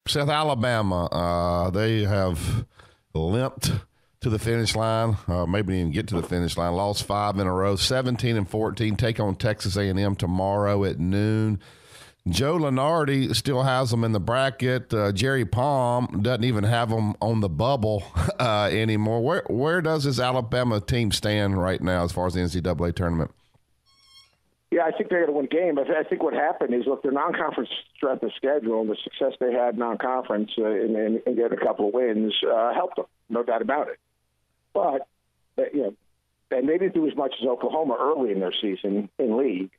Seth, Alabama, they have limped to the finish line, maybe even get to the finish line. Lost 5 in a row, 17-14. Take on Texas A&M tomorrow at noon. Joe Lunardi still has them in the bracket. Jerry Palm doesn't even have them on the bubble anymore. Where does this Alabama team stand right now as far as the NCAA tournament? Yeah, I think they're going to win a game. I think what happened is, look, their non-conference strength of schedule and the success they had non-conference and get a couple of wins helped them, no doubt about it. But, and they didn't do as much as Oklahoma early in their season in league.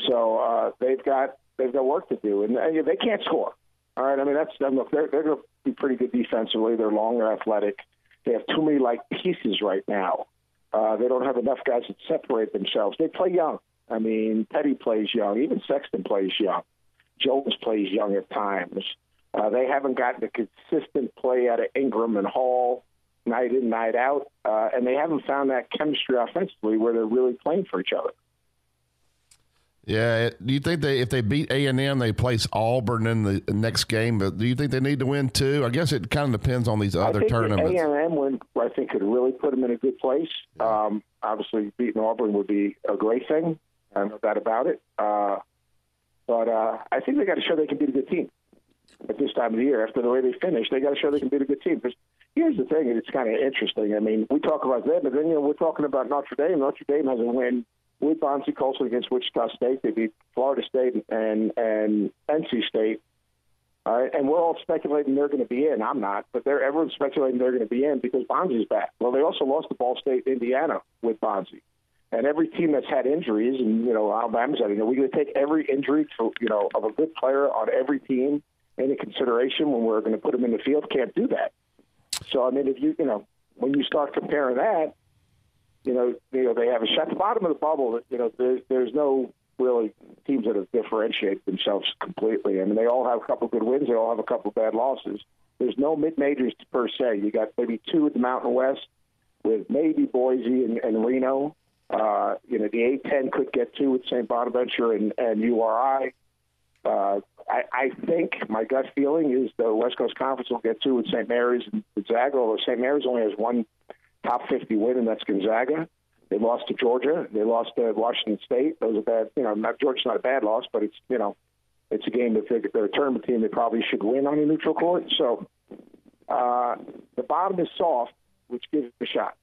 So they've got work to do, and they can't score. All right, I mean, look, they're going to be pretty good defensively. They're long, they're athletic. They have too many pieces right now. They don't have enough guys that separate themselves. They play young. I mean, Petty plays young. Even Sexton plays young. Jones plays young at times. They haven't gotten the consistent play out of Ingram and Hall night in, night out, and they haven't found that chemistry offensively where they're really playing for each other. Yeah, do you think if they beat A&M, they place Auburn in the next game? But do you think they need to win too? I guess it kind of depends on these other tournaments. A&M win, I think, could really put them in a good place. Obviously, beating Auburn would be a great thing. I know that about it. But I think they got to show they can beat a good team at this time of the year. After the way they finished, they got to show they can beat a good team. Because here's the thing, and it's kind of interesting. I mean, we talk about them, but then we're talking about Notre Dame. Notre Dame has a win with Bonzie Colson against Wichita State. They beat Florida State and NC State. All right, and we're all speculating they're going to be in. I'm not, but everyone's speculating they're going to be in because Bonzie's back. Well, they also lost to Ball State, Indiana with Bonzie. And every team that's had injuries, and, Alabama's had, we going to take every injury of a good player on every team into consideration when we're going to put them in the field. Can't do that. So, I mean, if when you start comparing that, they have a shot at the bottom of the bubble. There's no really teams that have differentiated themselves completely. I mean, they all have a couple of good wins. They all have a couple of bad losses. There's no mid-majors per se. You got maybe 2 at the Mountain West with maybe Boise and Reno. The A-10 could get 2 with St. Bonaventure and URI. I think my gut feeling is the West Coast Conference will get 2 with St. Mary's and Gonzaga, although St. Mary's only has one top 50 win, and that's Gonzaga. They lost to Georgia. They lost to Washington State. Those are bad. Georgia's not a bad loss, but it's it's a game that they're a tournament team. They probably should win on a neutral court. So the bottom is soft, which gives it a shot.